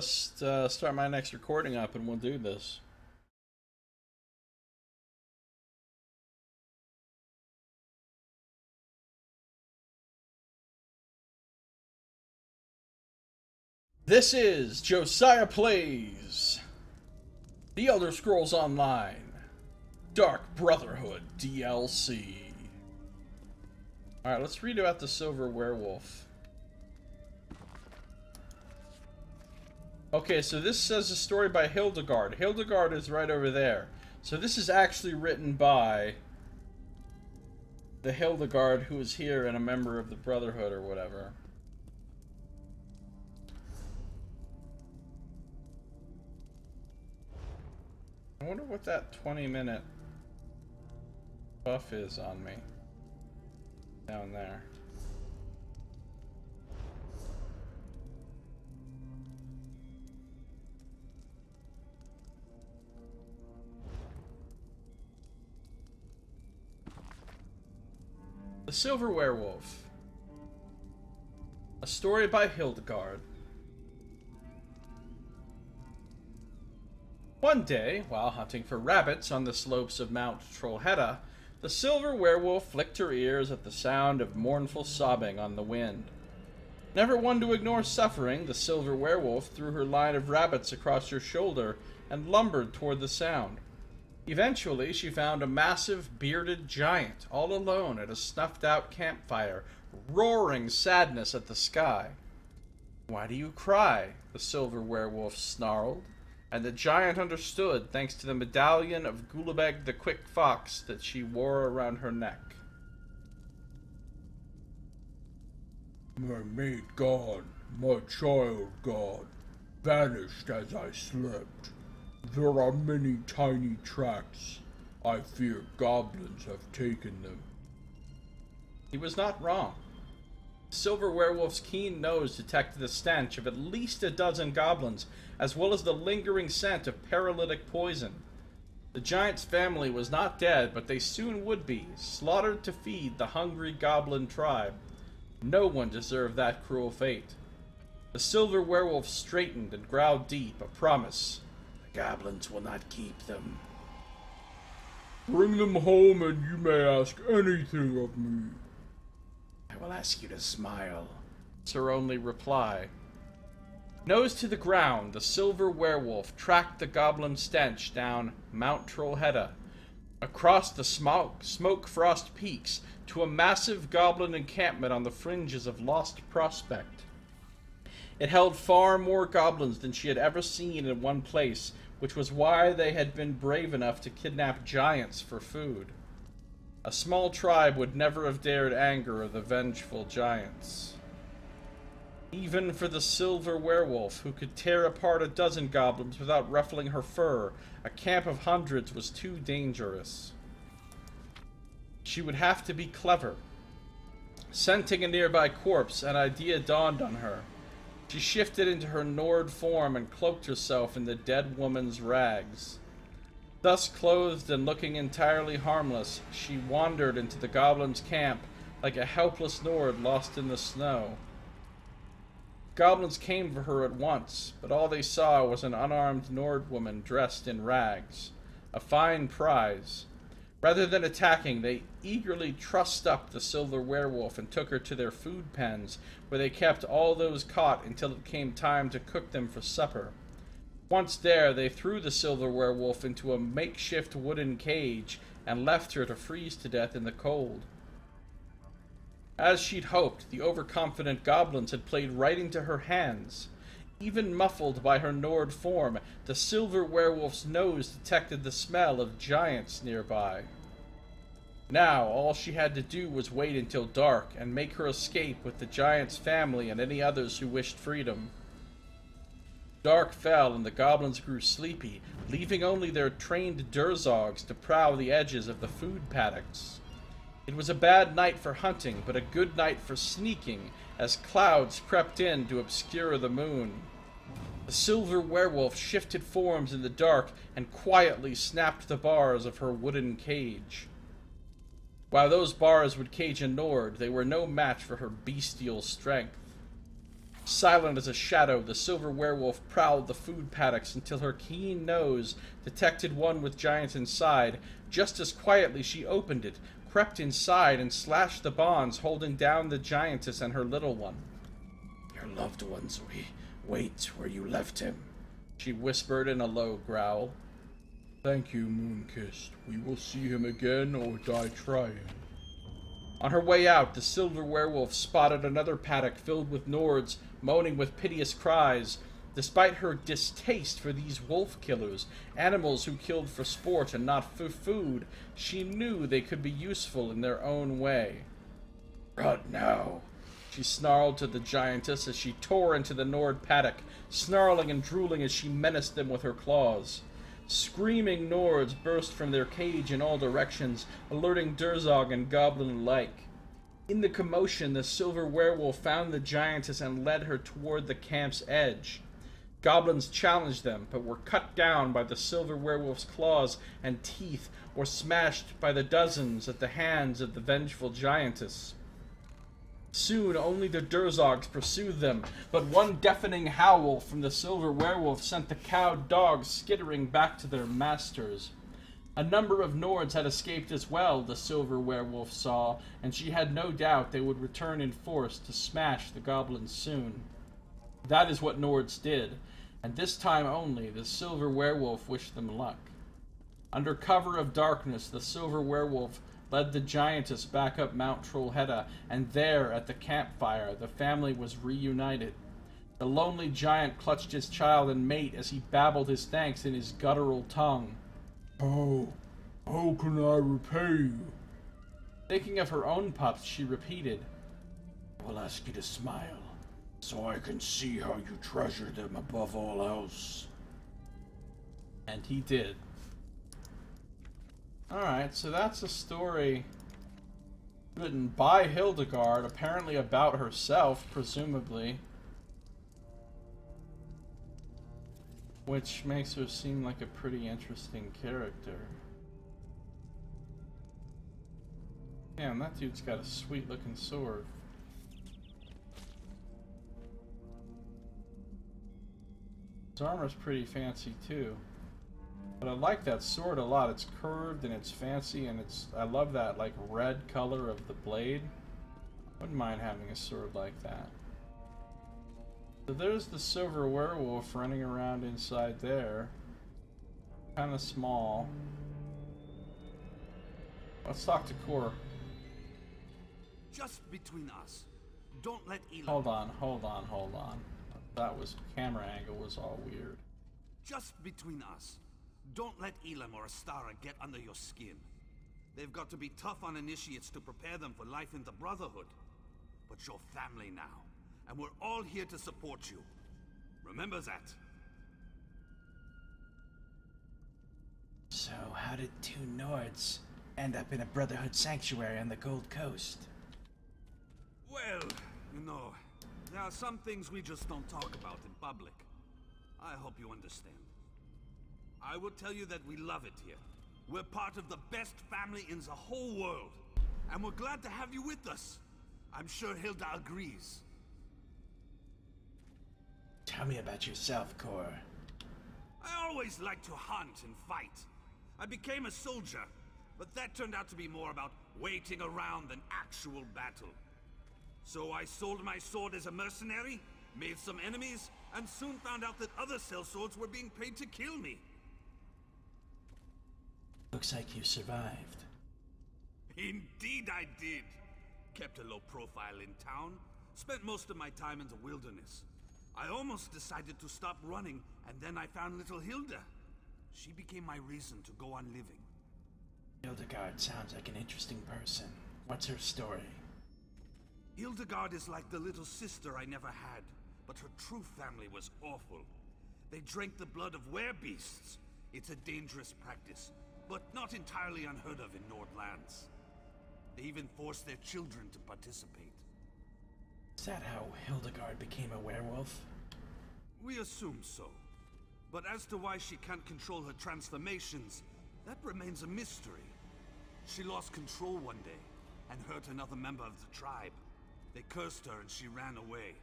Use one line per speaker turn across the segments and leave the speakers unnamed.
let's start my next recording up and we'll do this. This is Josiah Plays The Elder Scrolls Online Dark Brotherhood DLC. Alright, let's read about the Silver Werewolf. Okay, so this says a story by Hildegard. Hildegard is right over there. So this is actually written by the Hildegard who is here and a member of the Brotherhood or whatever. I wonder what that 20-minute buff is on me. Down there. The Silver Werewolf. A story by Hildegard. One day, while hunting for rabbits on the slopes of Mount Trollhättan, the Silver Werewolf flicked her ears at the sound of mournful sobbing on the wind. Never one to ignore suffering, the Silver Werewolf threw her line of rabbits across her shoulder and lumbered toward the sound. Eventually, she found a massive, bearded giant, all alone at a snuffed-out campfire, roaring sadness at the sky. "Why do you cry?" the Silver Werewolf snarled, and the giant understood thanks to the medallion of Gulabeg the Quick Fox that she wore around her neck.
"My mate gone, my child gone, vanished as I slept. There are many tiny tracks. I fear goblins have taken them."
He was not wrong. The Silver Werewolf's keen nose detected the stench of at least a dozen goblins, as well as the lingering scent of paralytic poison. The giant's family was not dead, but they soon would be, slaughtered to feed the hungry goblin tribe. No one deserved that cruel fate. The Silver Werewolf straightened and growled deep, a promise. "The goblins will not keep them."
"Bring them home and you may ask anything of me."
"I will ask you to smile," was her only reply. Nose to the ground, the Silver Werewolf tracked the goblin stench down Mount Trollhättan, across the smoke frost peaks, to a massive goblin encampment on the fringes of Lost Prospect. It held far more goblins than she had ever seen in one place, which was why they had been brave enough to kidnap giants for food. A small tribe would never have dared anger the vengeful giants. Even for the Silver Werewolf, who could tear apart a dozen goblins without ruffling her fur, a camp of hundreds was too dangerous. She would have to be clever. Scenting a nearby corpse, an idea dawned on her. She shifted into her Nord form and cloaked herself in the dead woman's rags. Thus clothed and looking entirely harmless, she wandered into the goblins' camp like a helpless Nord lost in the snow. Goblins came for her at once, but all they saw was an unarmed Nord woman dressed in rags. A fine prize. Rather than attacking, they eagerly trussed up the Silver Werewolf and took her to their food pens, where they kept all those caught until it came time to cook them for supper. Once there, they threw the Silver Werewolf into a makeshift wooden cage and left her to freeze to death in the cold. As she'd hoped, the overconfident goblins had played right into her hands. Even muffled by her Nord form, the Silver Werewolf's nose detected the smell of giants nearby. Now, all she had to do was wait until dark and make her escape with the giant's family and any others who wished freedom. Dark fell and the goblins grew sleepy, leaving only their trained durzogs to prowl the edges of the food paddocks. It was a bad night for hunting, but a good night for sneaking, as clouds crept in to obscure the moon. The Silver Werewolf shifted forms in the dark and quietly snapped the bars of her wooden cage. While those bars would cage a Nord, they were no match for her bestial strength. Silent as a shadow, the silver werewolf prowled the food paddocks until her keen nose detected one with giants inside. Just as quietly she opened it, crept inside, and slashed the bonds holding down the giantess and her little one. "Your loved ones wait where you left him," she whispered in a low growl.
Thank you, Moonkist. We will see him again or die trying.
On her way out, the silver werewolf spotted another paddock filled with Nords, moaning with piteous cries. Despite her distaste for these wolf killers, animals who killed for sport and not for food, she knew they could be useful in their own way. "Run now," she snarled to the giantess as she tore into the Nord paddock, snarling and drooling as she menaced them with her claws. Screaming Nords burst from their cage in all directions, alerting Durzog and Goblin alike. In the commotion, the silver werewolf found the giantess and led her toward the camp's edge. Goblins challenged them, but were cut down by the silver werewolf's claws and teeth, or smashed by the dozens at the hands of the vengeful giantess. Soon only the Durzogs pursued them, but one deafening howl from the silver werewolf sent the cowed dogs skittering back to their masters. A number of Nords had escaped as well, the silver werewolf saw, and she had no doubt they would return in force to smash the goblins soon. That is what Nords did, and this time only the silver werewolf wished them luck. Under cover of darkness, the silver werewolf led the giantess back up Mount Trollhätta, and there, at the campfire, the family was reunited. The lonely giant clutched his child and mate as he babbled his thanks in his guttural tongue.
How can I repay you?
Thinking of her own pups, she repeated, "I will ask you to smile,
so I can see how you treasure them above all else."
And he did. Alright, so that's a story written by Hildegard, apparently about herself, presumably. Which makes her seem like a pretty interesting character. Damn, that dude's got a sweet looking sword. His armor's pretty fancy too. But I like that sword a lot. It's curved and it's fancy, and I love that like red color of the blade. Wouldn't mind having a sword like that. So there's the silver werewolf running around inside there. Kind of small. Let's talk to Kor.
Just between us. Don't let Elam...
Hold on. That was... camera angle was all weird.
Just between us. Don't let Elam or Astara get under your skin. They've got to be tough on initiates to prepare them for life in the Brotherhood. But you're family now, and we're all here to support you. Remember that.
So, how did two Nords end up in a Brotherhood sanctuary on the Gold Coast?
Well, you know, there are some things we just don't talk about in public. I hope you understand. I will tell you that we love it here. We're part of the best family in the whole world. And we're glad to have you with us. I'm sure Hilda agrees.
Tell me about yourself, Kor.
I always liked to hunt and fight. I became a soldier, but that turned out to be more about waiting around than actual battle. So I sold my sword as a mercenary, made some enemies, and soon found out that other sellswords were being paid to kill me.
Looks like you survived.
Indeed I did. Kept a low profile in town, spent most of my time in the wilderness. I almost decided to stop running, and then I found little Hilda. She became my reason to go on living.
Hildegard sounds like an interesting person. What's her story?
Hildegard is like the little sister I never had, but her true family was awful. They drank the blood of werebeasts. It's a dangerous practice, but not entirely unheard of in Nordlands. They even forced their children to participate.
Is that how Hildegard became a werewolf?
We assume so. But as to why she can't control her transformations, that remains a mystery. She lost control one day, and hurt another member of the tribe. They cursed her and she ran away.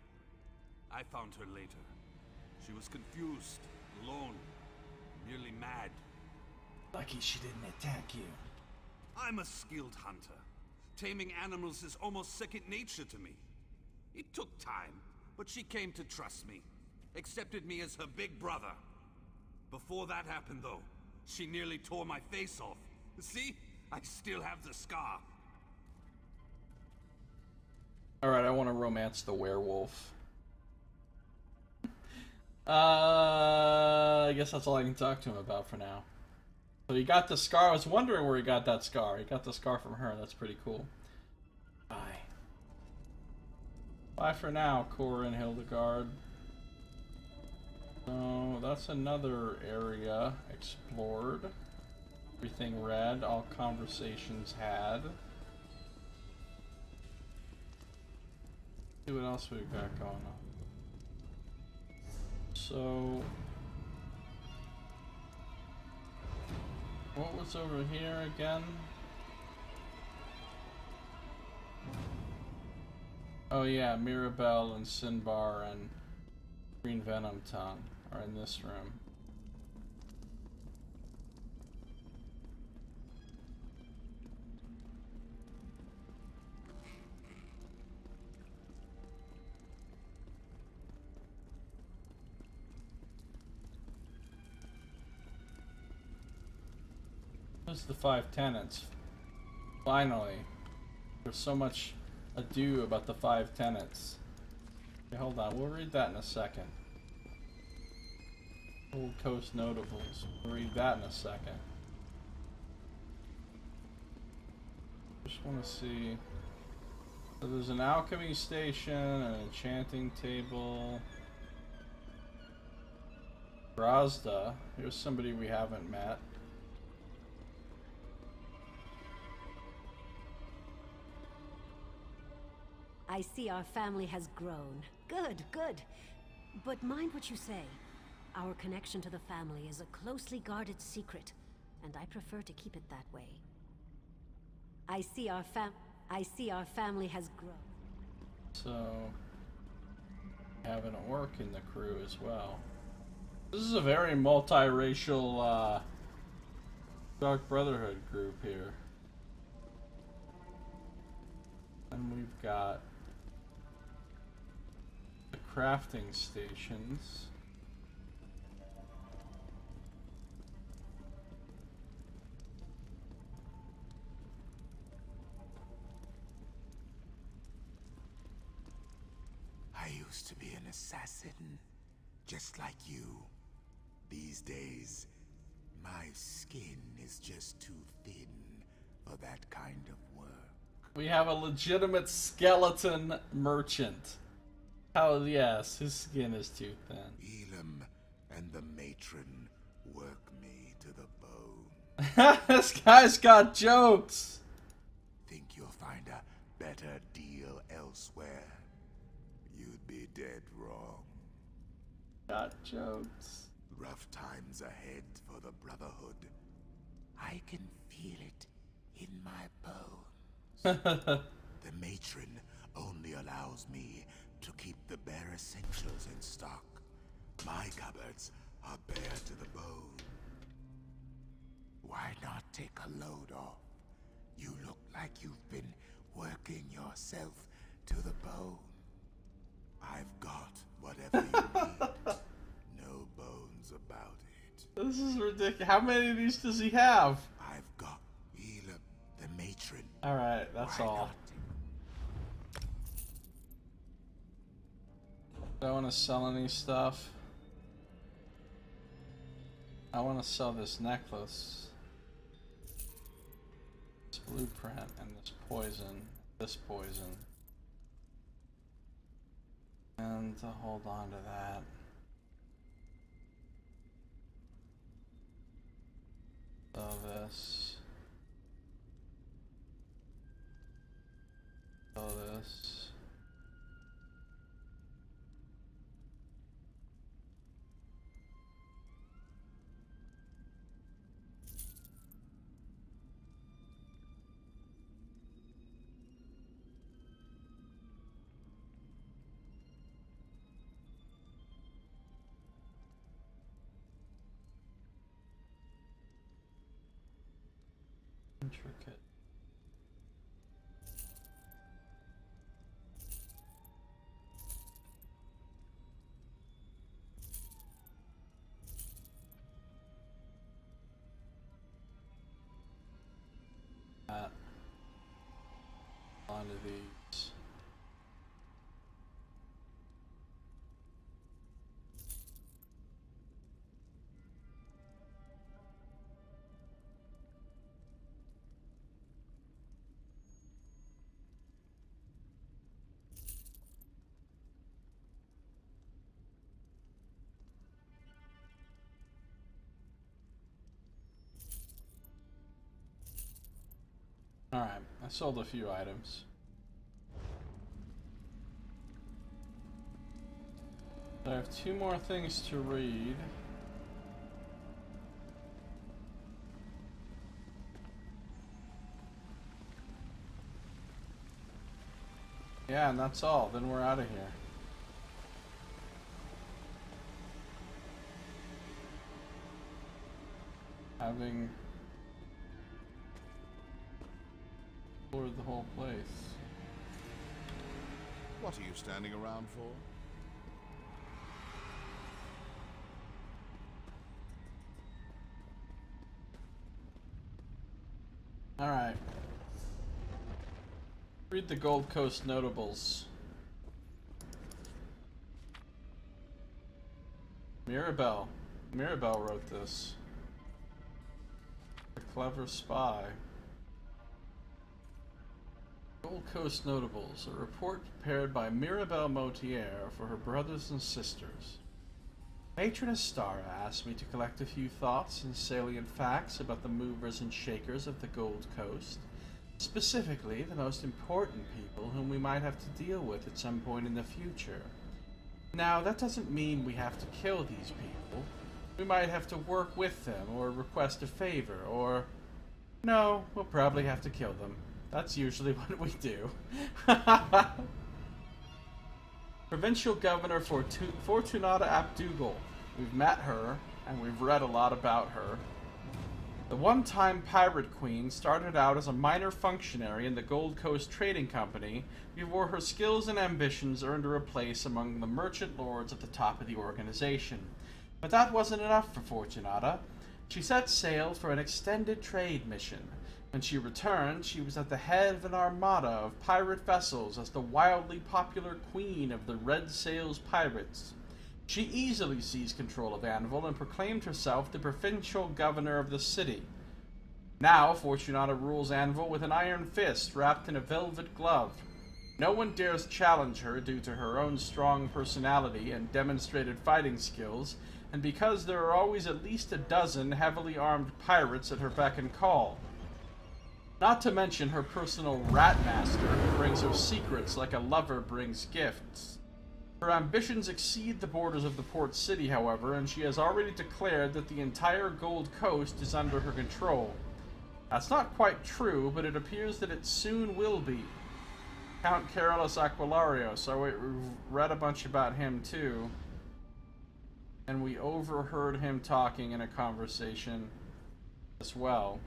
I found her later. She was confused, alone, nearly mad.
Lucky she didn't attack you.
I'm a skilled hunter. Taming animals is almost second nature to me. It took time, but she came to trust me. Accepted me as her big brother. Before that happened, though, she nearly tore my face off. See? I still have the scar.
Alright, I want to romance the werewolf. I guess that's all I can talk to him about for now. So he got the scar. I was wondering where he got that scar. He got the scar from her. That's pretty cool.
Bye.
Bye for now, Cora and Hildegard. So that's another area explored. Everything read. All conversations had. See what else we've got going on. So, what was over here again? Oh yeah, Mirabelle and Sinbar and Green Venom Tongue are in this room. There's the 5 tenets. Finally. There's so much ado about the 5 tenets. Okay, hold on, we'll read that in a second. Old Coast Notables. We'll read that in a second. Just want to see. So there's an alchemy station, an enchanting table. Grazda. Here's somebody we haven't met.
I see our family has grown. Good, good. But mind what you say. Our connection to the family is a closely guarded secret, and I prefer to keep it that way. I see our family has grown.
So, have an orc in the crew as well. This is a very multiracial Dark Brotherhood group here. And we've got the crafting stations.
I used to be an assassin, just like you. These days, my skin is just too thin for that kind of work.
We have a legitimate skeleton merchant. Oh yes, his skin is too thin.
Elam and the matron work me to the bone.
This guy's got jokes.
Think you'll find a better deal elsewhere? You'd be dead wrong.
Got jokes.
Rough times ahead for the Brotherhood. I can feel it in my bones. The matron only allows me to keep the bare essentials in stock. My cupboards are bare to the bone. Why not take a load off? You look like you've been working yourself to the bone. I've got whatever you need. No bones about it.
This is ridiculous. How many of these does he have?
I've got Elam, the matron.
Alright, that's
Why
all.
not?
Do I want to sell any stuff? I want to sell this necklace. This blueprint and this poison. This poison. And to hold on to that. Sell this. Sell this. Intricate. Onto these. Alright, I sold a few items. I have 2 more things to read. Yeah, and that's all. Then we're out of here. Having explored the whole place.
What are you standing around for?
Alright. Read the Gold Coast notables. Mirabelle. Mirabelle wrote this. A clever spy. Gold Coast notables. A report prepared by Mirabelle Motier for her brothers and sisters. Matron Astara asked me to collect a few thoughts and salient facts about the movers and shakers of the Gold Coast, specifically the most important people whom we might have to deal with at some point in the future. Now, that doesn't mean we have to kill these people. We might have to work with them, or request a favor, or... No, we'll probably have to kill them. That's usually what we do. Provincial Governor Fortunata Abdugal. We've met her, and we've read a lot about her. The one-time pirate queen started out as a minor functionary in the Gold Coast Trading Company before her skills and ambitions earned her a place among the merchant lords at the top of the organization. But that wasn't enough for Fortunata. She set sail for an extended trade mission. When she returned, she was at the head of an armada of pirate vessels as the wildly popular queen of the Red Sails Pirates. She easily seized control of Anvil and proclaimed herself the provincial governor of the city. Now, Fortunata rules Anvil with an iron fist wrapped in a velvet glove. No one dares challenge her due to her own strong personality and demonstrated fighting skills, and because there are always at least a dozen heavily armed pirates at her beck and call. Not to mention her personal rat master, who brings her secrets like a lover brings gifts. Her ambitions exceed the borders of the port city, however, and she has already declared that the entire Gold Coast is under her control. That's not quite true, but it appears that it soon will be. Count Carolus Aquilarios, we've read a bunch about him too. And we overheard him talking in a conversation as well.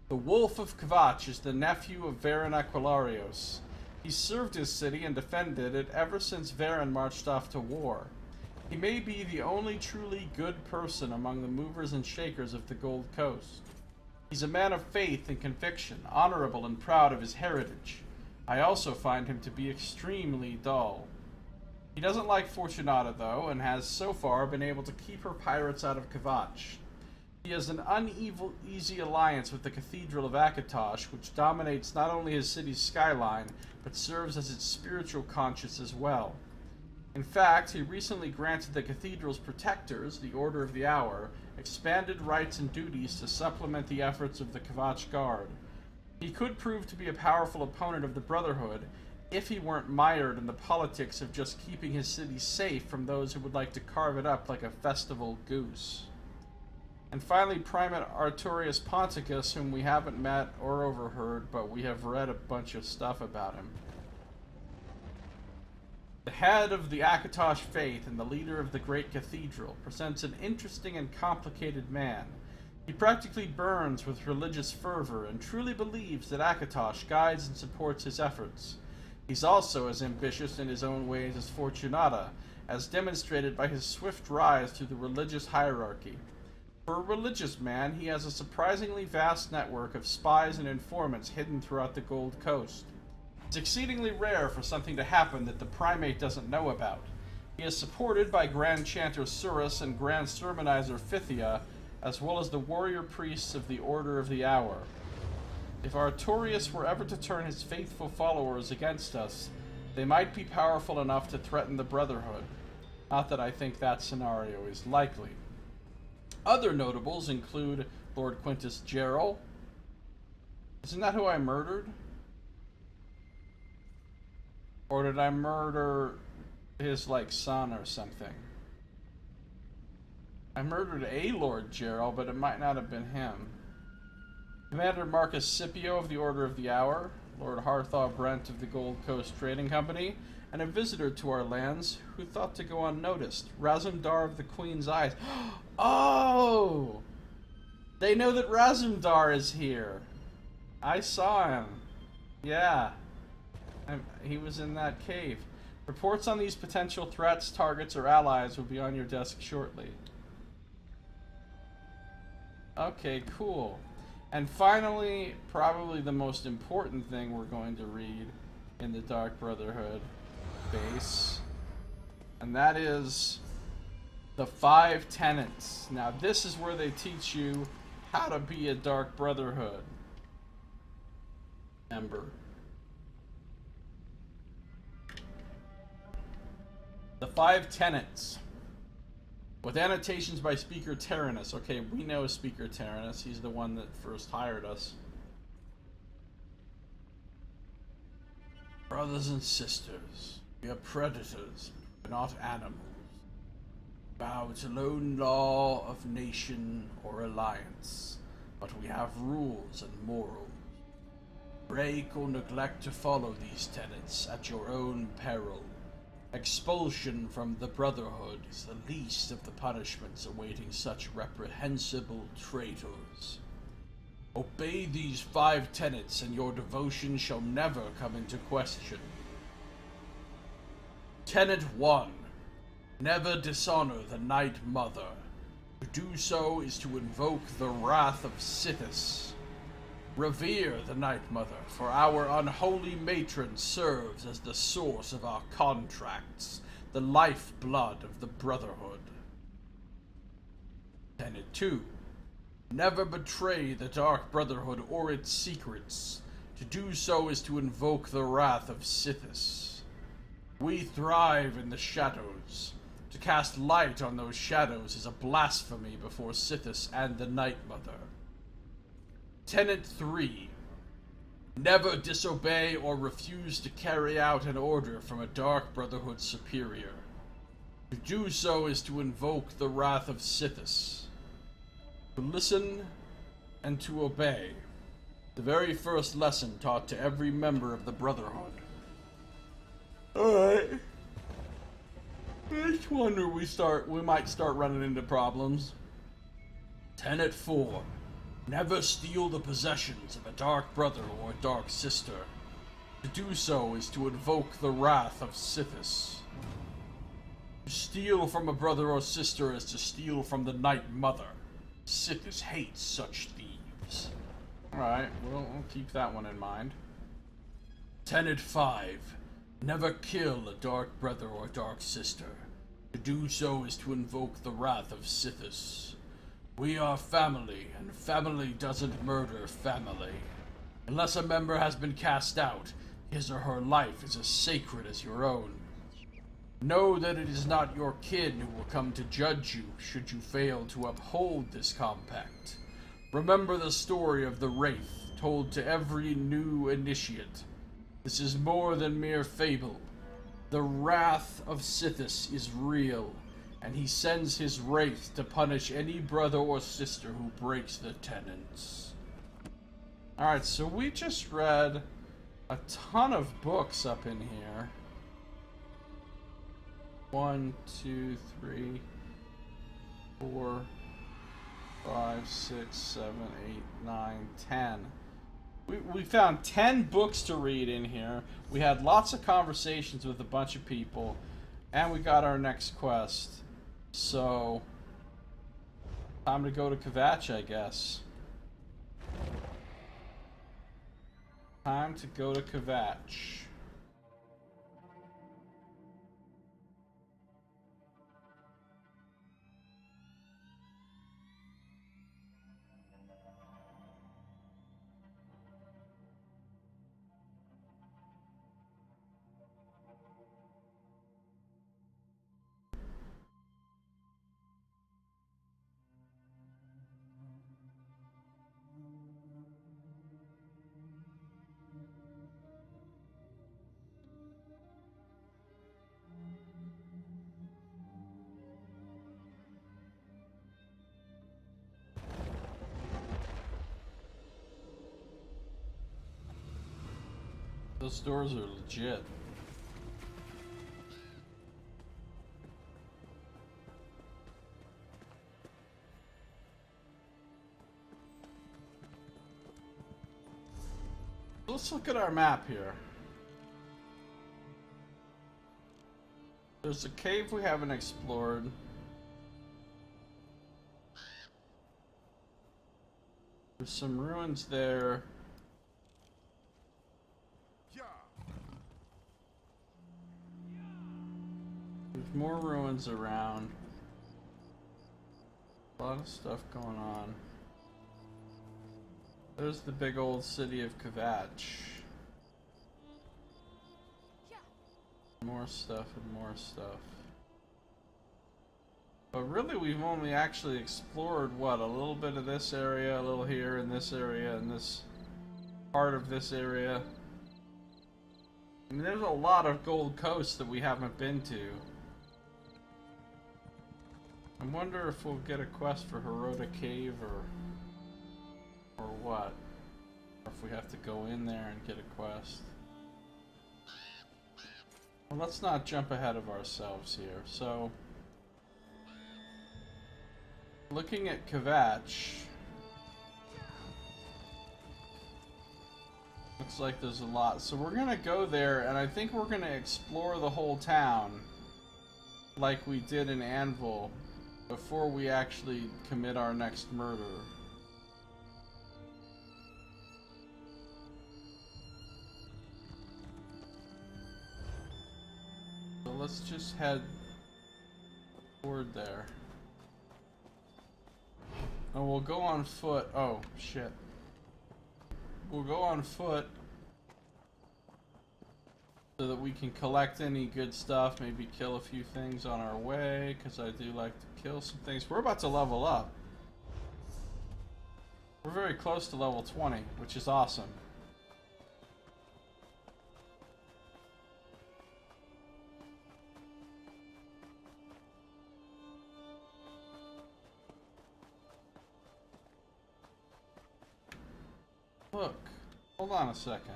The Wolf of Kvatch is the nephew of Varen Aquilarios. He served his city and defended it ever since Varen marched off to war. He may be the only truly good person among the movers and shakers of the Gold Coast. He's a man of faith and conviction, honorable and proud of his heritage. I also find him to be extremely dull. He doesn't like Fortunata, though, and has so far been able to keep her pirates out of Kvatch. He has an uneasy alliance with the Cathedral of Akatosh, which dominates not only his city's skyline, but serves as its spiritual conscience as well. In fact, he recently granted the Cathedral's protectors, the Order of the Hour, expanded rights and duties to supplement the efforts of the Kvatch Guard. He could prove to be a powerful opponent of the Brotherhood, if he weren't mired in the politics of just keeping his city safe from those who would like to carve it up like a festival goose. And finally, Primate Arturius Ponticus, whom we haven't met or overheard, but we have read a bunch of stuff about him. The head of the Akatosh faith and the leader of the great cathedral presents an interesting and complicated man. He practically burns with religious fervor and truly believes that Akatosh guides and supports his efforts. He's also as ambitious in his own ways as Fortunata, as demonstrated by his swift rise through the religious hierarchy. For a religious man, he has a surprisingly vast network of spies and informants hidden throughout the Gold Coast. It's exceedingly rare for something to happen that the primate doesn't know about. He is supported by Grand Chanter Surus and Grand Sermonizer Phthia, as well as the warrior priests of the Order of the Hour. If Artorius were ever to turn his faithful followers against us, they might be powerful enough to threaten the Brotherhood. Not that I think that scenario is likely. Other notables include Lord Quintus Gerald. Isn't that who I murdered? Or did I murder his, son or something? I murdered a Lord Gerald, but it might not have been him. Commander Marcus Scipio of the Order of the Hour, Lord Harthaw Brent of the Gold Coast Trading Company, and a visitor to our lands who thought to go unnoticed, Razumdar of the Queen's Eyes. Oh! They know that Razumdar is here. I saw him. Yeah. He was in that cave. Reports on these potential threats, targets, or allies will be on your desk shortly. Okay, cool. And finally, probably the most important thing we're going to read in the Dark Brotherhood base, and that is the 5 tenets. Now, this is where they teach you how to be a Dark Brotherhood member. The 5 tenets. With annotations by Speaker Tyrannus. Okay, we know Speaker Tyrannus. He's the one that first hired us. Brothers and sisters, we are predators, but not animals. Bow to no law of nation or alliance, but we have rules and morals. Break or neglect to follow these tenets at your own peril. Expulsion from the Brotherhood is the least of the punishments awaiting such reprehensible traitors. Obey these 5 tenets and your devotion shall never come into question. Tenet 1. Never dishonor the Night Mother. To do so is to invoke the wrath of Sithis. Revere the Night Mother, for our unholy matron serves as the source of our contracts, the lifeblood of the Brotherhood. Tenet 2. Never betray the Dark Brotherhood or its secrets. To do so is to invoke the wrath of Sithis. We thrive in the shadows. To cast light on those shadows is a blasphemy before Sithis and the Night Mother. Tenet 3. Never disobey or refuse to carry out an order from a Dark Brotherhood superior. To do so is to invoke the wrath of Sithis. To listen and to obey. The very first lesson taught to every member of the Brotherhood. Alright. I just wonder we might start running into problems. Tenet 4. Never steal the possessions of a Dark Brother or a Dark Sister. To do so is to invoke the wrath of Sithis. To steal from a brother or sister is to steal from the Night Mother. Sithis hates such thieves. Alright, we'll keep that one in mind. Tenet 5. Never kill a Dark Brother or Dark Sister. To do so is to invoke the wrath of Sithis. We are family, and family doesn't murder family. Unless a member has been cast out, his or her life is as sacred as your own. Know that it is not your kin who will come to judge you should you fail to uphold this compact. Remember the story of the Wraith, told to every new initiate. This is more than mere fable. The wrath of Sithis is real, and he sends his wraith to punish any brother or sister who breaks the tenets. Alright, so we just read a ton of books up in here. 1, 2, 3, 4, 5, 6, 7, 8, 9, 10. We found 10 books to read in here. We had lots of conversations with a bunch of people. And we got our next quest. So, time to go to Kvatch, I guess. Time to go to Kvatch. Those doors are legit. Let's look at our map here. There's a cave we haven't explored. There's some ruins there. There's more ruins around. A lot of stuff going on. There's the big old city of Kvatch. More stuff and more stuff. But really we've only actually explored, what, a little bit of this area, a little here in this area, and this part of this area. I mean, there's a lot of Gold Coast that we haven't been to. I wonder if we'll get a quest for Hirota Cave or what. Or if we have to go in there and get a quest. Well, let's not jump ahead of ourselves here. So, looking at Kvatch, looks like there's a lot. So we're gonna go there, and I think we're gonna explore the whole town like we did in Anvil before we actually commit our next murder. So let's just head toward there. And we'll go on foot. Oh, shit. We'll go on foot so that we can collect any good stuff, maybe kill a few things on our way, because I do like to kill some things. We're about to level up. We're very close to level 20, which is awesome. Look, hold on a second.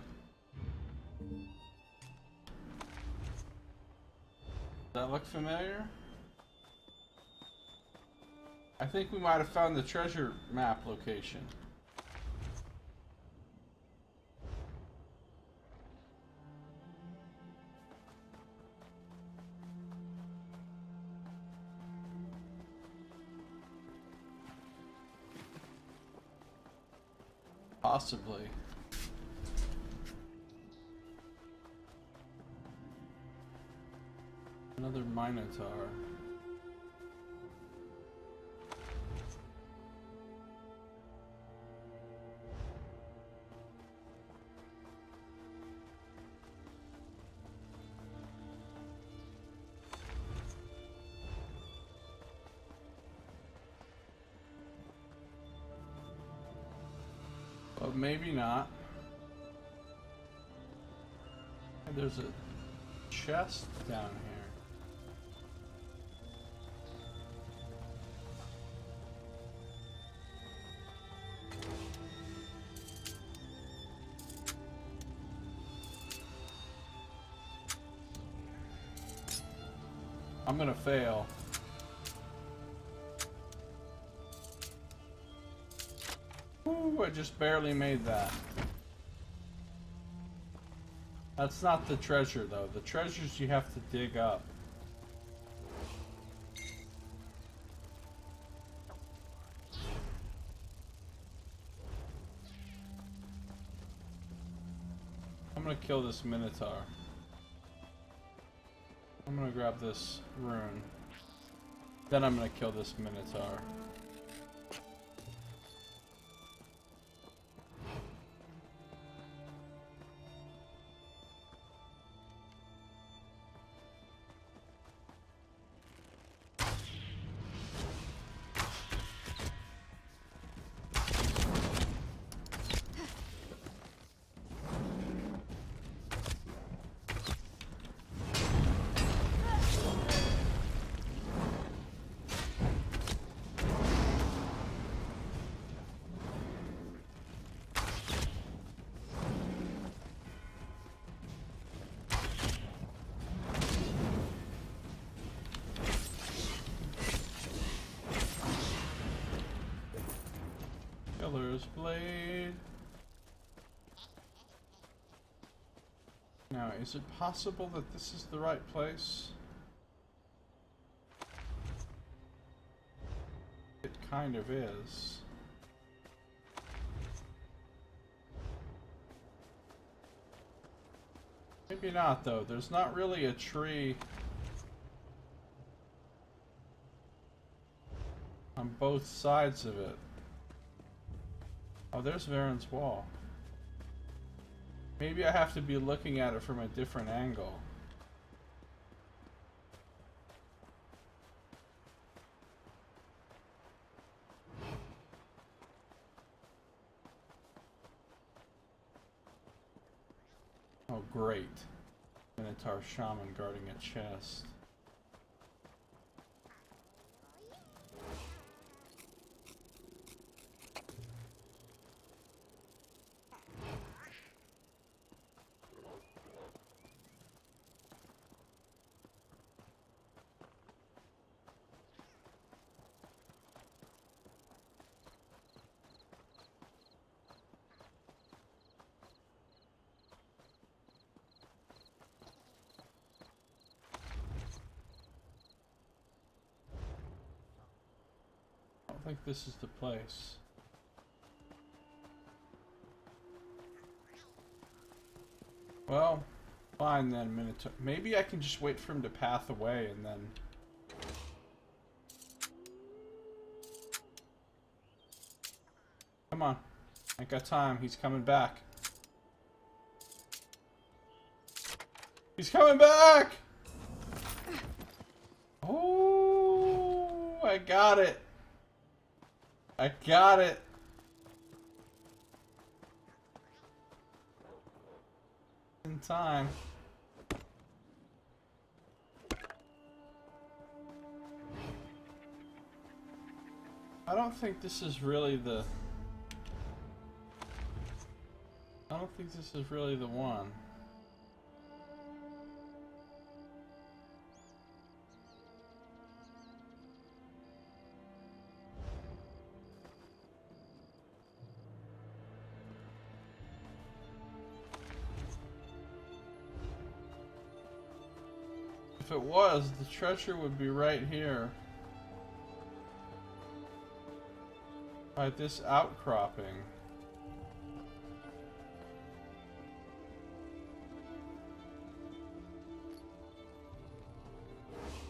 Does that look familiar? I think we might have found the treasure map location. Possibly. Another Minotaur. But maybe not. There's a chest down here. I'm gonna fail. Ooh, I just barely made that. That's not the treasure, though. The treasures you have to dig up. I'm gonna kill this Minotaur. I'm gonna grab this rune. Then I'm gonna kill this Minotaur. Killer's Blade. Now, is it possible that this is the right place? It kind of is. Maybe not, though. There's not really a tree on both sides of it. Oh, there's Varen's wall. Maybe I have to be looking at it from a different angle. Oh, great. Minotaur Shaman guarding a chest. I think this is the place. Well, fine then, Minotaur. Maybe I can just wait for him to path away and then... Come on. I got time. He's coming back. He's coming back! Oh, I got it. I got it. In time. I don't think this is really the... I don't think this is really the one. If it was, the treasure would be right here. By this outcropping.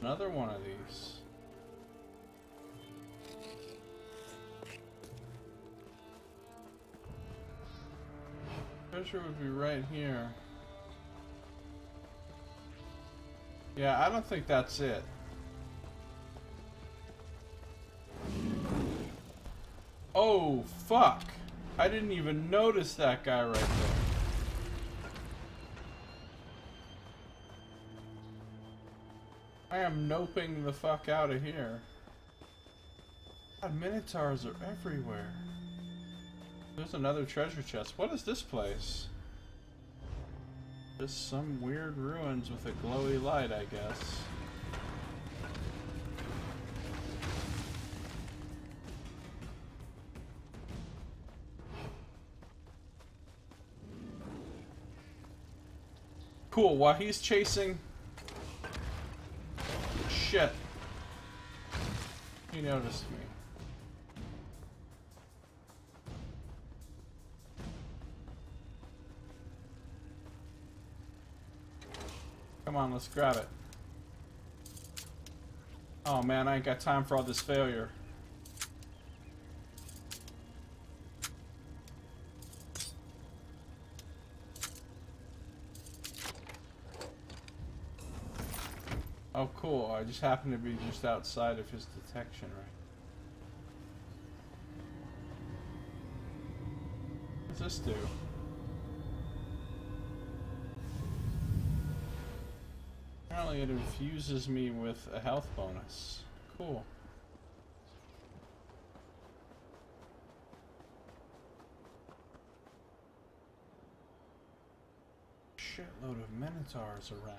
Another one of these. Treasure would be right here. Yeah, I don't think that's it. Oh, fuck. I didn't even notice that guy right there. I am noping the fuck out of here. God, Minotaurs are everywhere. There's another treasure chest. What is this place? Just some weird ruins with a glowy light, I guess. Cool, while he's chasing... Shit. He noticed me. Come on, let's grab it. Oh man, I ain't got time for all this failure. Oh cool, I just happen to be just outside of his detection, right? What's this do? Apparently it infuses me with a health bonus. Cool. Shitload of minotaurs around.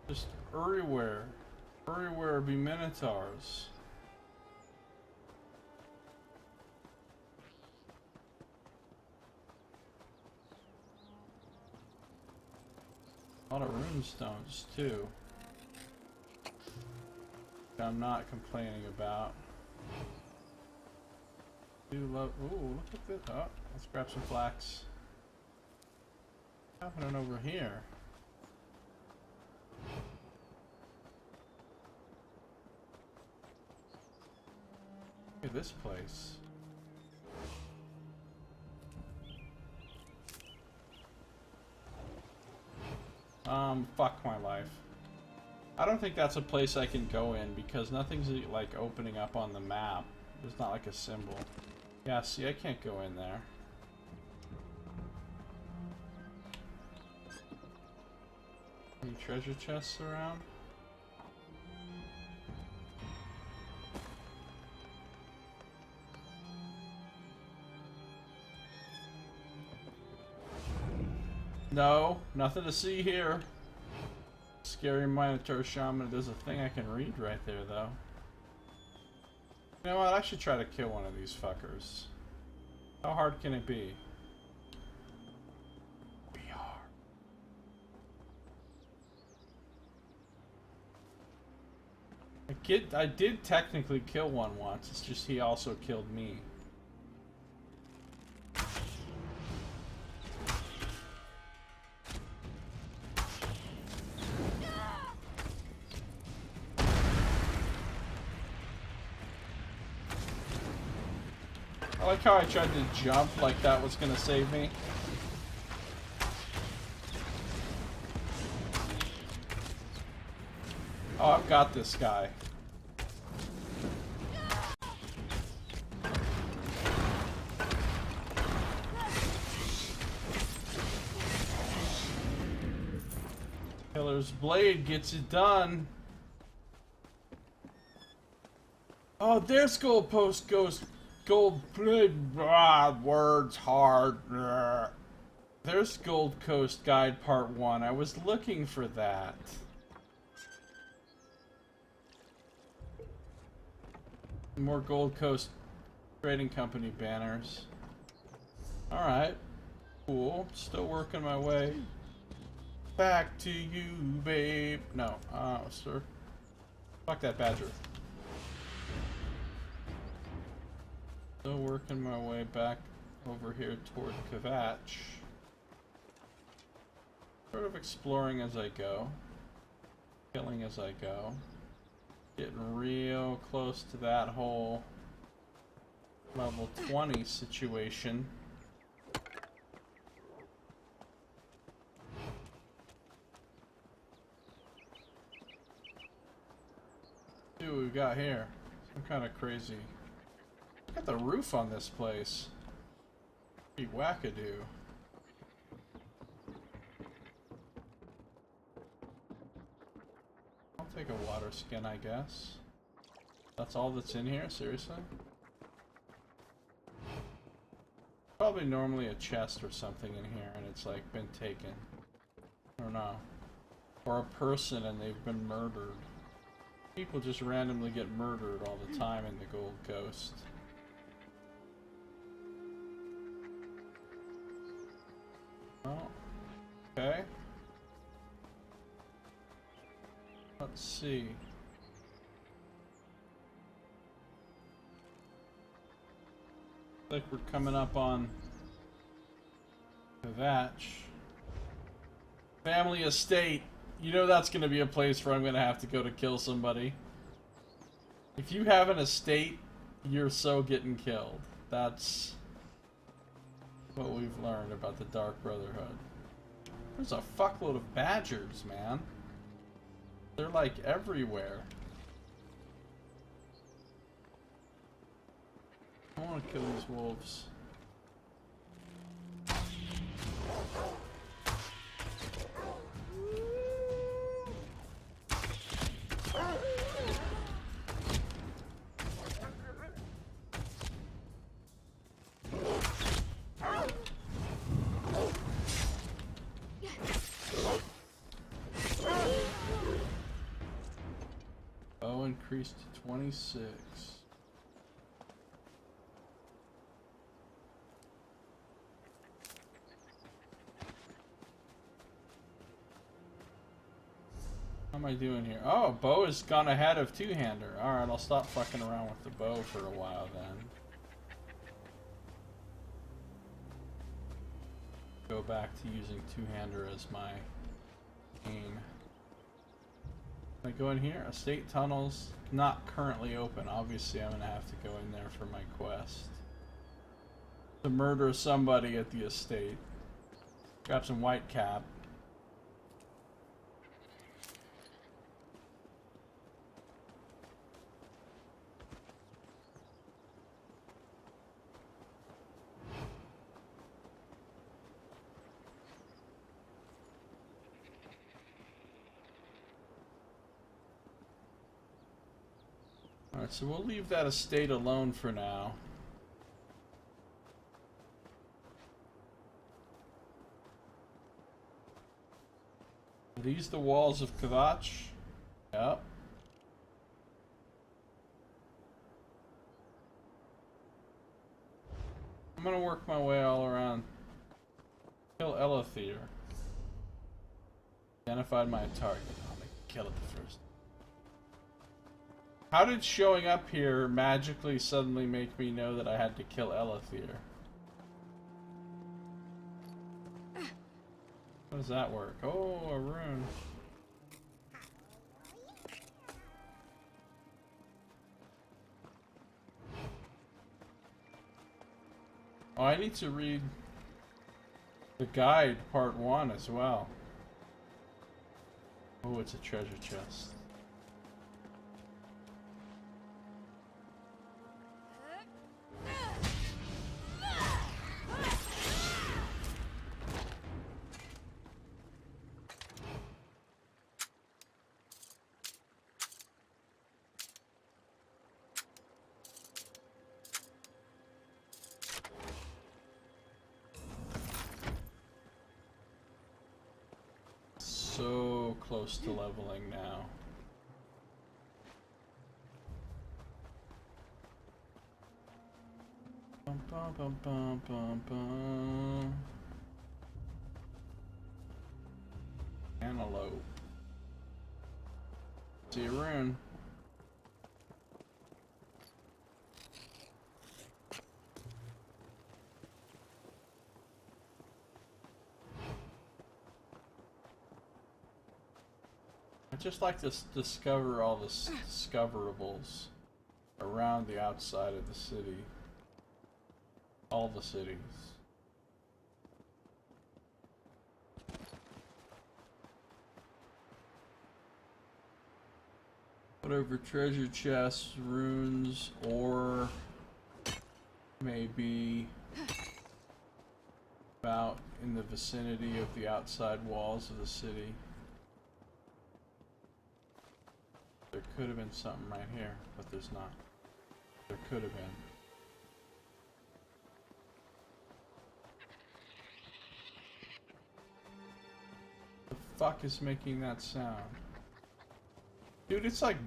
Just everywhere. Everywhere be minotaurs. A lot of runestones too. Which I'm not complaining about. Do love. Ooh, look at this. Oh, let's grab some flax. What's happening over here? Look at this place. Fuck my life. I don't think that's a place I can go in because nothing's like opening up on the map. There's not like a symbol. Yeah, see, I can't go in there. Any treasure chests around? No, nothing to see here. Scary Minotaur Shaman. There's a thing I can read right there, though. You know what? I should try to kill one of these fuckers. How hard can it be? We are. I did technically kill one once. It's just he also killed me. I like how I tried to jump like that was gonna save me. Oh, I've got this guy. Killer's Blade gets it done. Oh, there's goalpost goes. Gold Blade, words hard. There's Gold Coast Guide Part 1. I was looking for that. More Gold Coast Trading Company banners. Alright. Cool. Still working my way back to you, babe. No. Sir. Fuck that badger. Still working my way back over here toward Kvatch. Sort of exploring as I go. Killing as I go. Getting real close to that whole level 20 situation. See what we've got here. Some kind of crazy... Look at the roof on this place. Pretty wackadoo. I'll take a water skin, I guess. That's all that's in here? Seriously? Probably normally a chest or something in here and it's like been taken. I don't know. Or a person and they've been murdered. People just randomly get murdered all the time in the Gold Coast. Oh, Okay. Let's see. Like we're coming up on Kvatch. Family estate. You know that's going to be a place where I'm going to have to go to kill somebody. If you have an estate, you're so getting killed. That's what we've learned about the Dark Brotherhood. There's a fuckload of badgers, man. They're like everywhere. I want to kill these wolves. Bow increased to 26. How am I doing here? Oh, bow has gone ahead of two-hander. Alright, I'll stop fucking around with the bow for a while then. Go back to using two-hander as my aim. Can I go in here? Estate tunnels, not currently open. Obviously I'm gonna have to go in there for my quest. To murder somebody at the estate. Grab some white cap. Alright, so we'll leave that estate alone for now. Are these the walls of Kvatch? Yep. I'm gonna work my way all around. Kill Elithir. Identified my target. I'm gonna kill it the first. How did showing up here magically suddenly make me know that I had to kill Elithir? How does that work? Oh, a rune. Oh, I need to read the guide, part 1 as well. Oh, it's a treasure chest. So close to leveling now. Bum, bum, bum, bum, bum, bum. Antelope. See a rune. I just like to discover all the discoverables around the outside of the city. All the cities. Whatever treasure chests, runes, or maybe about in the vicinity of the outside walls of the city. There could have been something right here, but there's not. There could have been. The fuck is making that sound? Dude, it's like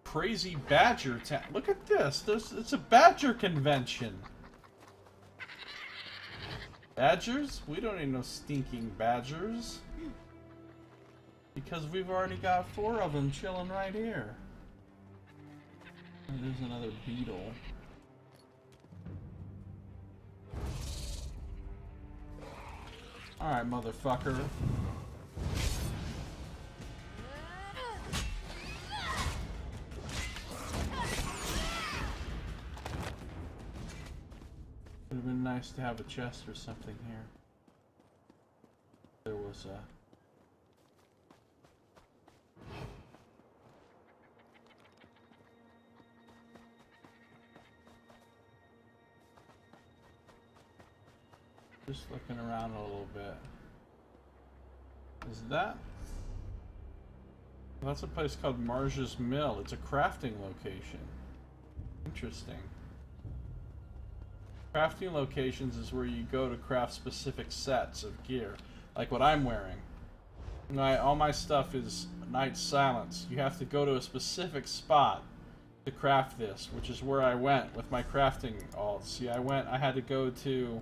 crazy badger town. Look at this. It's a badger convention. Badgers? We don't need no stinking badgers. Because we've already got 4 of them chilling right here. And there's another beetle. Alright, motherfucker. Would have been nice to have a chest or something here. There was a... Just looking around a little bit. Is that? That's a place called Marja's Mill. It's a crafting location. Interesting. Crafting locations is where you go to craft specific sets of gear. Like what I'm wearing. All my stuff is Night Silence. You have to go to a specific spot to craft this, which is where I went with my crafting alts. See, I had to go to...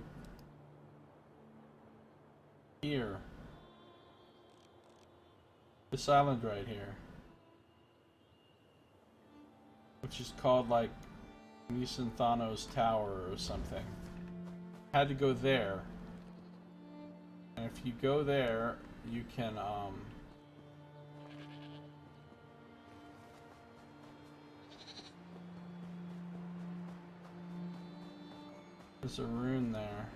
here. This island right here. Which is called like Nisanthanos Tower or something. Had to go there. And if you go there, you can there's a rune there.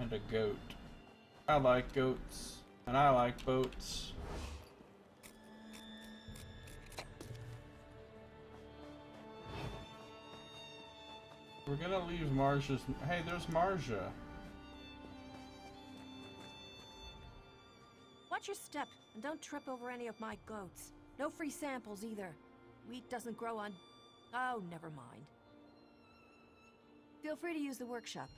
And a goat. I like goats. And I like boats. We're gonna leave Marja's... Hey, there's Marja.
Watch your step, and don't trip over any of my goats. No free samples either. Wheat doesn't grow on... Oh, never mind. Feel free to use the workshop.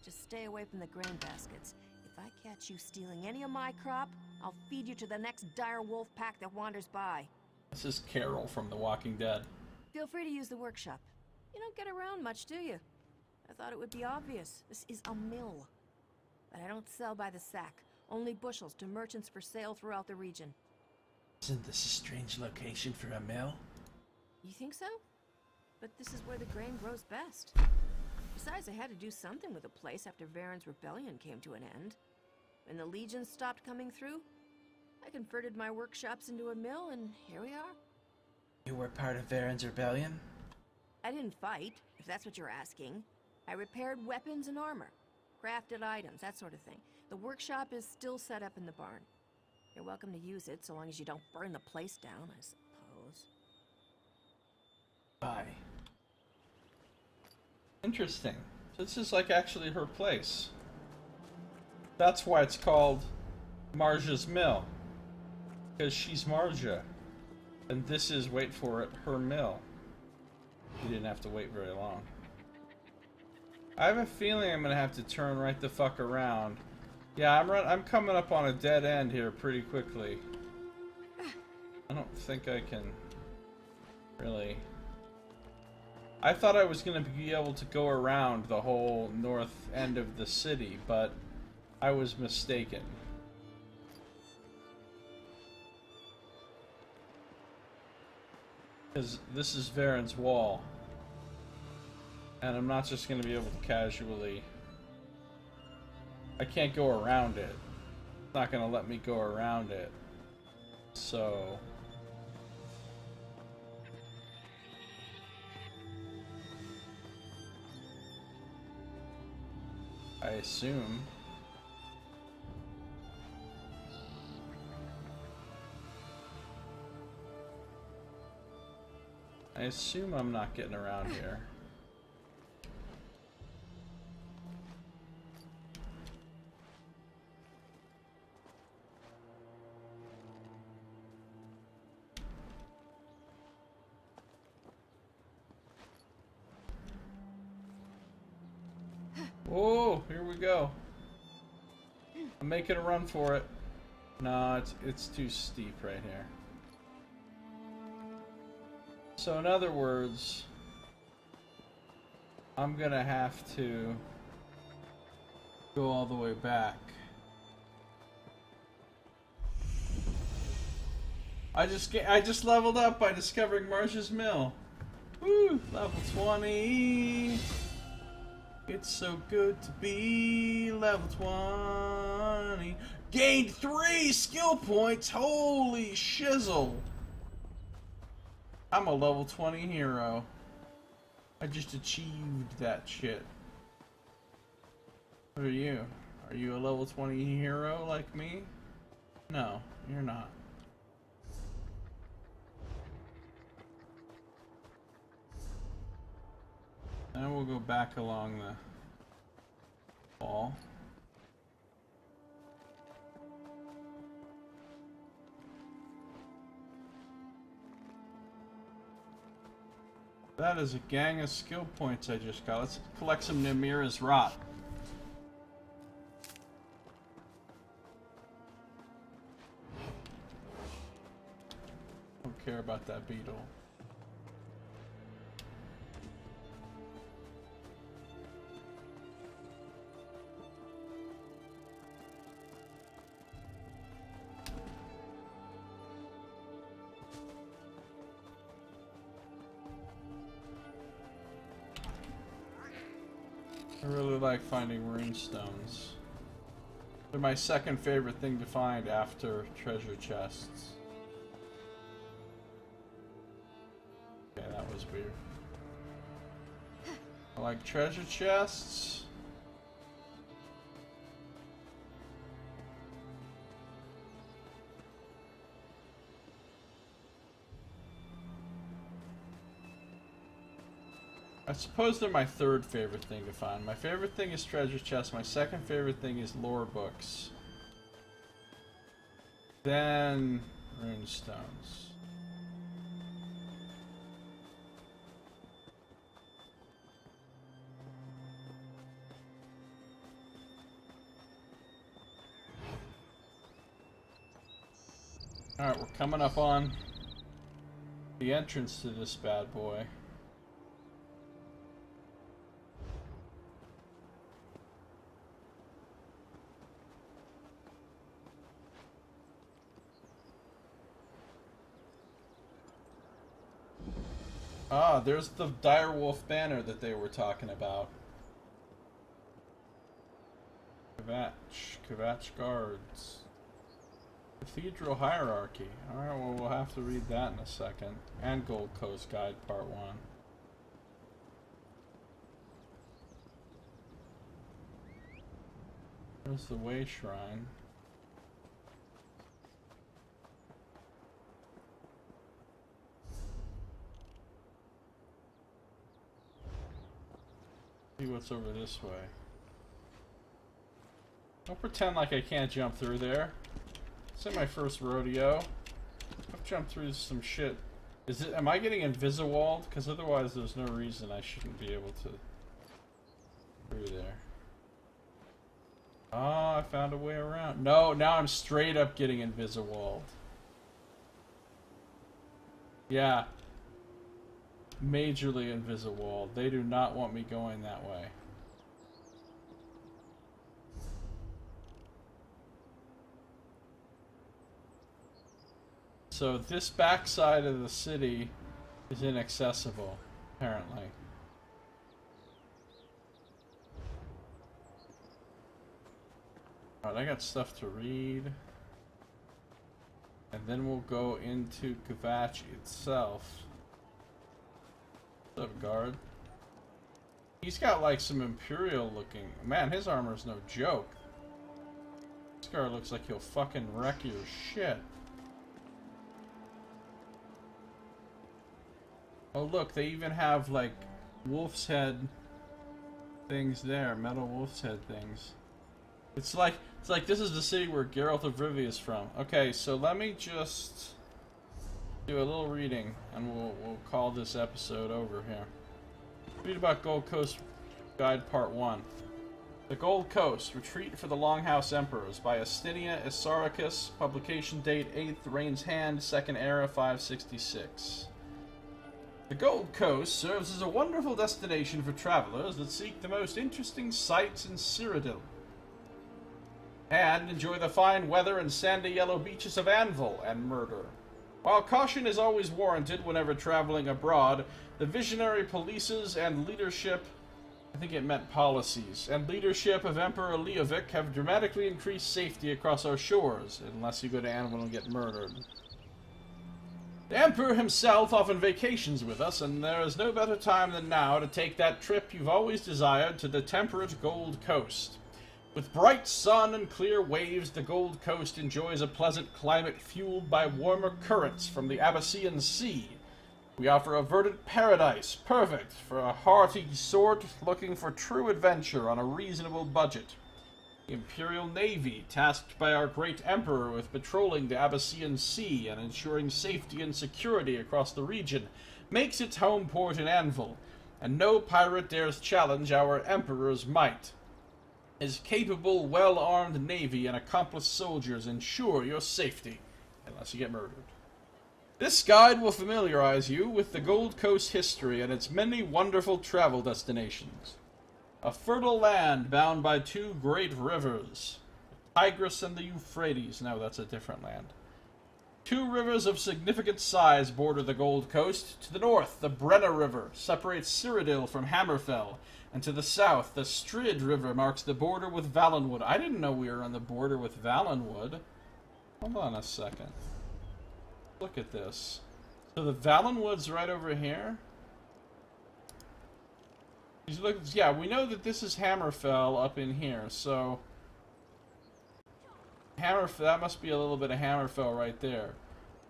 Just stay away from the grain baskets. If I catch you stealing any of my crop, I'll feed you to the next dire wolf pack that wanders by.
This is Carol from The Walking Dead.
Feel free to use the workshop. You don't get around much, do you? I thought it would be obvious. This is a mill. But I don't sell by the sack. Only bushels to merchants for sale throughout the region.
Isn't this a strange location for a mill?
You think so? But this is where the grain grows best. Besides, I had to do something with the place after Varen's rebellion came to an end. When the legions stopped coming through, I converted my workshops into a mill, and here we are.
You were part of Varen's rebellion?
I didn't fight, if that's what you're asking. I repaired weapons and armor, crafted items, that sort of thing. The workshop is still set up in the barn. You're welcome to use it, so long as you don't burn the place down, I suppose.
Bye.
Interesting. This is like actually her place. That's why it's called Marja's Mill. Because she's Marja. And this is, wait for it, her mill. You didn't have to wait very long. I have a feeling I'm gonna have to turn right the fuck around. Yeah, I'm coming up on a dead end here pretty quickly. I don't think I can really... I thought I was gonna be able to go around the whole north end of the city, but I was mistaken. Because this is Varen's wall. And I'm not just gonna be able to casually... I can't go around it. It's not gonna let me go around it. So... I assume... I'm not getting around here. Whoa, here we go. I'm making a run for it. No, it's too steep right here. So in other words, I'm gonna have to go all the way back. I just leveled up by discovering Marsh's Mill. Woo! Level 20. It's so good to be level 20. Gained 3 skill points. Holy shizzle! I'm a level 20 hero. I just achieved that shit. What are you? Are you a level 20 hero like me? No, you're not. Then we'll go back along the wall. That is a gang of skill points I just got. Let's collect some Namira's Rot. Don't care about that beetle. I really like finding rune stones. They're my second favorite thing to find after treasure chests. Okay, that was weird. I like treasure chests. I suppose they're my third favorite thing to find. My favorite thing is treasure chests. My second favorite thing is lore books. Then rune stones. Alright, we're coming up on the entrance to this bad boy. Ah, there's the direwolf banner that they were talking about. Kvatch guards. Cathedral hierarchy. Alright, well we'll have to read that in a second. And Gold Coast Guide Part 1. There's the Way Shrine. See what's over this way. Don't pretend like I can't jump through there. It's in my first rodeo. I've jumped through some shit. Is it? Am I getting invisiwalled? Because otherwise there's no reason I shouldn't be able to through there. Oh, I found a way around. No, now I'm straight up getting invisiwalled. Yeah. Majorly invisiwalled. They do not want me going that way. So this backside of the city is inaccessible, apparently. Alright, I got stuff to read. And then we'll go into Kvatch itself. What's up, guard? He's got like some Imperial looking... Man, his armor's no joke. This guard looks like he'll fucking wreck your shit. Oh look, they even have like wolf's head things there, metal wolf's head things. It's like this is the city where Geralt of Rivia is from. Okay, so let me just do a little reading and we'll call this episode over here. Read about Gold Coast Guide Part 1. The Gold Coast, Retreat for the Longhouse Emperors by Astinia Isauricus, publication date 8th Reigns Hand, 2nd Era 566. The Gold Coast serves as a wonderful destination for travelers that seek the most interesting sights in Cyrodiil, and enjoy the fine weather and sandy yellow beaches of Anvil and Murder. While caution is always warranted whenever traveling abroad, the visionary policies and leadership, I think it meant policies, and leadership of Emperor Leovic have dramatically increased safety across our shores, unless you go to Anvil and get murdered. The Emperor himself often vacations with us, and there is no better time than now to take that trip you've always desired to the temperate Gold Coast. With bright sun and clear waves, the Gold Coast enjoys a pleasant climate fueled by warmer currents from the Abyssinian Sea. We offer a verdant paradise, perfect for a hearty sort looking for true adventure on a reasonable budget. The Imperial Navy, tasked by our great Emperor with patrolling the Abyssinian Sea and ensuring safety and security across the region, makes its home port in Anvil, and no pirate dares challenge our Emperor's might. His capable, well-armed navy and accomplished soldiers ensure your safety, unless you get murdered. This guide will familiarize you with the Gold Coast history and its many wonderful travel destinations. A fertile land bound by two great rivers, the Tigris and the Euphrates. No, that's a different land. Two rivers of significant size border the Gold Coast. To the north, the Brenna River separates Cyrodiil from Hammerfell, and to the south, the Strid River marks the border with Valenwood. I didn't know we were on the border with Valenwood. Hold on a second. Look at this. So the Valenwood's right over here? Yeah, we know that this is Hammerfell up in here, so... that must be a little bit of Hammerfell right there.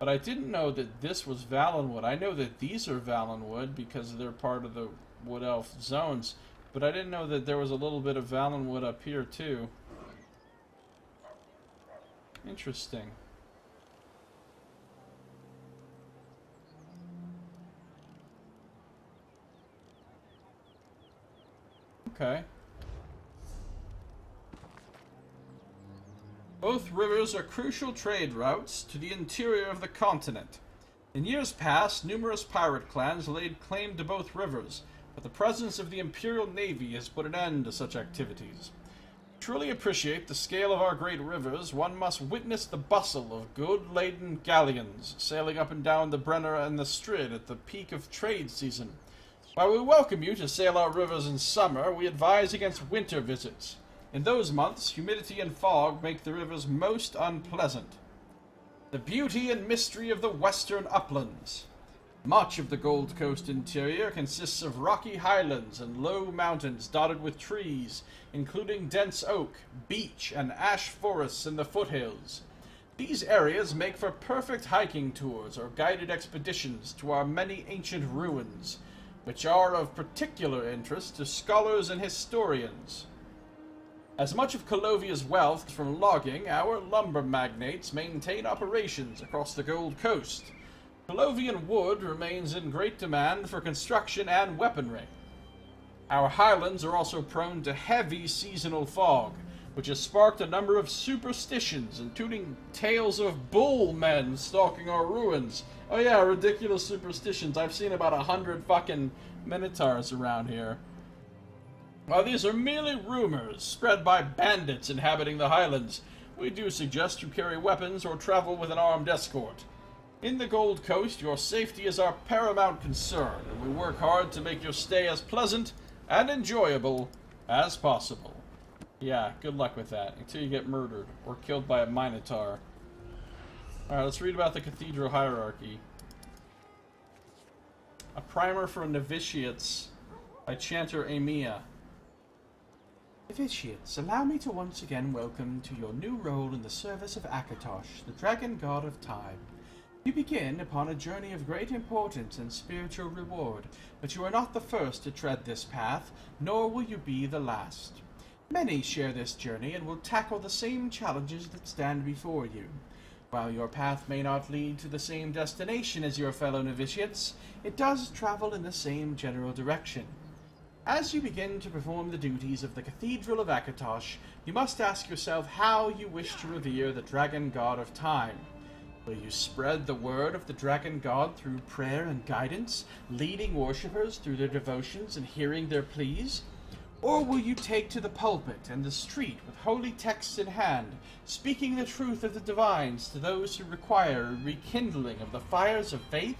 But I didn't know that this was Valenwood. I know that these are Valenwood because they're part of the Wood Elf zones. But I didn't know that there was a little bit of Valenwood up here, too. Interesting. Okay. Both rivers are crucial trade routes to the interior of the continent. In years past, numerous pirate clans laid claim to both rivers, but the presence of the Imperial Navy has put an end to such activities. To truly appreciate the scale of our great rivers, one must witness the bustle of good-laden galleons sailing up and down the Brenner and the Strid at the peak of trade season. While we welcome you to sail our rivers in summer, we advise against winter visits. In those months, humidity and fog make the rivers most unpleasant. The beauty and mystery of the western uplands. Much of the Gold Coast interior consists of rocky highlands and low mountains dotted with trees, including dense oak, beech, and ash forests in the foothills. These areas make for perfect hiking tours or guided expeditions to our many ancient ruins, which are of particular interest to scholars and historians. As much of Colovia's wealth from logging, our lumber magnates maintain operations across the Gold Coast. Colovian wood remains in great demand for construction and weaponry. Our highlands are also prone to heavy seasonal fog, which has sparked a number of superstitions, including tales of bull men stalking our ruins. Oh yeah, ridiculous superstitions. I've seen about 100 fucking minotaurs around here. While these are merely rumors spread by bandits inhabiting the highlands, we do suggest you carry weapons or travel with an armed escort. In the Gold Coast, your safety is our paramount concern, and we work hard to make your stay as pleasant and enjoyable as possible. Yeah, good luck with that, until you get murdered or killed by a minotaur. Alright, let's read about the Cathedral Hierarchy. A Primer for Novitiates by Chanter Amia.
Novitiates, allow me to once again welcome to your new role in the service of Akatosh, the Dragon God of Time. You begin upon a journey of great importance and spiritual reward, but you are not the first to tread this path, nor will you be the last. Many share this journey and will tackle the same challenges that stand before you. While your path may not lead to the same destination as your fellow novitiates, it does travel in the same general direction. As you begin to perform the duties of the Cathedral of Akatosh, you must ask yourself how you wish to revere the Dragon God of Time. Will you spread the word of the Dragon God through prayer and guidance, leading worshippers through their devotions and hearing their pleas? Or will you take to the pulpit and the street with holy texts in hand, speaking the truth of the divines to those who require a rekindling of the fires of faith?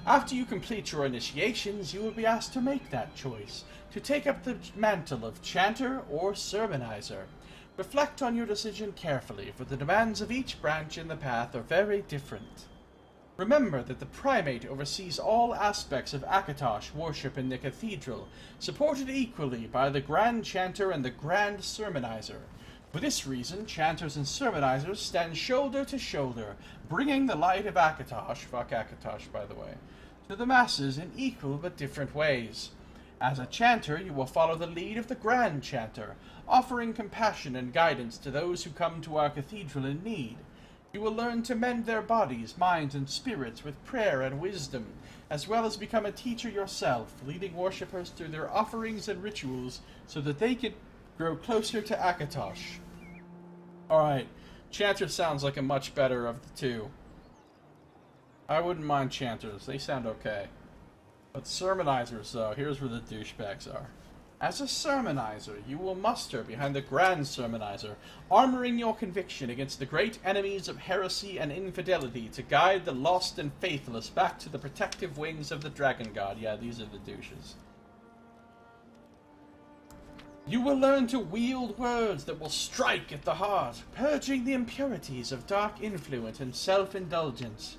After you complete your initiations, you will be asked to make that choice, to take up the mantle of chanter or sermonizer. Reflect on your decision carefully, for the demands of each branch in the path are very different. Remember that the primate oversees all aspects of Akatosh worship in the cathedral, supported equally by the Grand Chanter and the Grand Sermonizer. For this reason, chanters and sermonizers stand shoulder to shoulder, bringing the light of Akatosh, fuck Akatosh by the way, to the masses in equal but different ways. As a chanter, you will follow the lead of the Grand Chanter, offering compassion and guidance to those who come to our cathedral in need. You will learn to mend their bodies, minds, and spirits with prayer and wisdom, as well as become a teacher yourself, leading worshippers through their offerings and rituals so that they can grow closer to Akatosh. Alright, Chanter sounds like a much better of the two. I wouldn't mind Chanters, they sound okay. But Sermonizers, though, here's where the douchebags are. As a sermonizer, you will muster behind the Grand Sermonizer, armoring your conviction against the great enemies of heresy and infidelity to guide the lost and faithless back to the protective wings of the Dragon God. Yeah, these are the douches. You will learn to wield words that will strike at the heart, purging the impurities of dark influence and self-indulgence.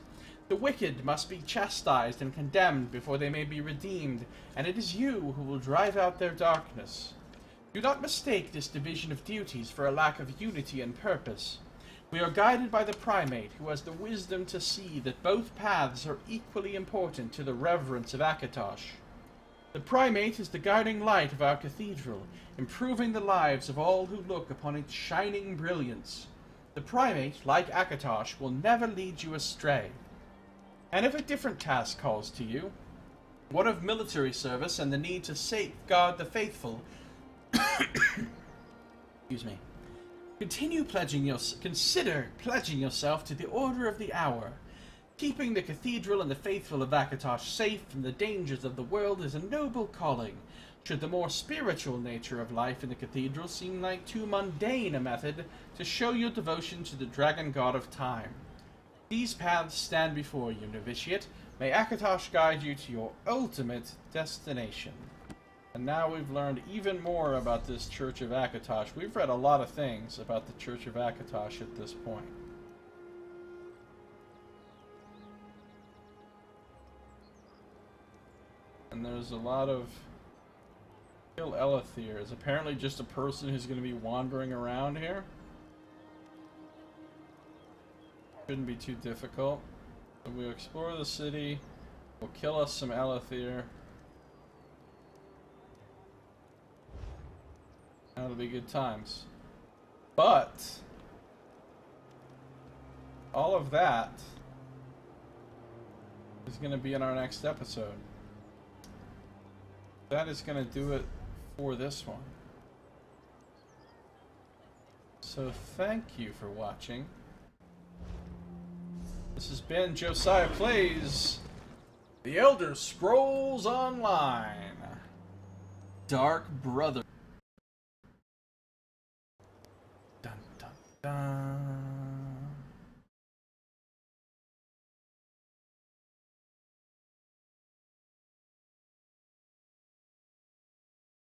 The wicked must be chastised and condemned before they may be redeemed, and it is you who will drive out their darkness. Do not mistake this division of duties for a lack of unity and purpose. We are guided by the primate, who has the wisdom to see that both paths are equally important to the reverence of Akatosh. The primate is the guiding light of our cathedral, improving the lives of all who look upon its shining brilliance. The primate, like Akatosh, will never lead you astray. And if a different task calls to you, one of military service and the need to safeguard the faithful, excuse me, consider pledging yourself to the Order of the Hour. Keeping the cathedral and the faithful of Akatosh safe from the dangers of the world is a noble calling. Should the more spiritual nature of life in the cathedral seem like too mundane a method to show your devotion to the Dragon God of Time. These paths stand before you, novitiate. May Akatosh guide you to your ultimate destination. And now we've learned even more about this Church of Akatosh. We've read a lot of things about the Church of Akatosh at this point. And there's a lot of... Kill Elithir is apparently just a person who's going to be wandering around here. Shouldn't be too difficult. So we'll explore the city. We'll kill us some Elithir. That'll be good times. But all of that is going to be in our next episode. That is going to do it for this one. So thank you for watching. This has been Josiah Plays The Elder Scrolls Online Dark Brotherhood. Dun dun dun.